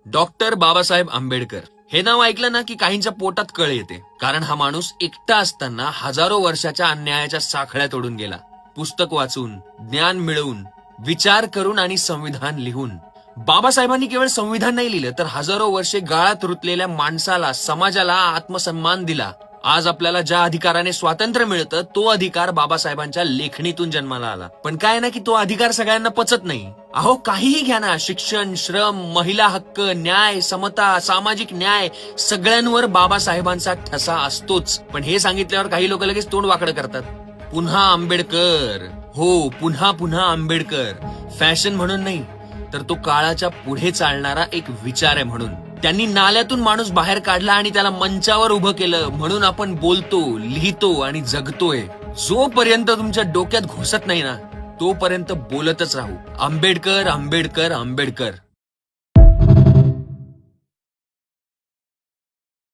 Doctor Babasaheb Ambedkar हे नाव ऐकलं ना की काहींच्या पोटात कळ येते. कारण हा माणूस एकटा असताना हजारो वर्षाच्या अन्यायाच्या साखळ्या तोडून गेला. पुस्तक वाचून, ज्ञान मिळवून, विचार करून आणि संविधान लिहून. बाबासाहेबांनी केवळ संविधान नाही लिहिलं तर हजारो वर्षे गाळात रुतलेल्या माणसाला, समाजाला आत्मसन्मान दिला. आज आपल्याला ज्या अधिकाराने स्वातंत्र्य मिळतं तो अधिकार बाबासाहेबांच्या लेखणीतून जन्माला आला. पण काय ना की तो अधिकार सगळ्यांना पचत नाही. अहो काहीही घ्या ना, शिक्षण, श्रम, महिला हक्क, न्याय, समता, सामाजिक न्याय, सगळ्यांवर बाबासाहेबांचा ठसा असतोच. पण हे सांगितल्यावर काही लोक लगेच तोंड वाकडं करतात. पुन्हा आंबेडकर, हो पुन्हा पुन्हा आंबेडकर. फॅशन म्हणून नाही तर तो काळाच्या पुढे चालणारा एक विचार आहे म्हणून. त्यांनी नाल्यातून माणूस बाहेर काढला आणि त्याला मंचावर उभं केलं म्हणून आपण बोलतो, लिहितो आणि जगतोय. जोपर्यंत तुमच्या डोक्यात घुसत नाही ना तोपर्यंत बोलतच राहू. आंबेडकर, आंबेडकर, आंबेडकर.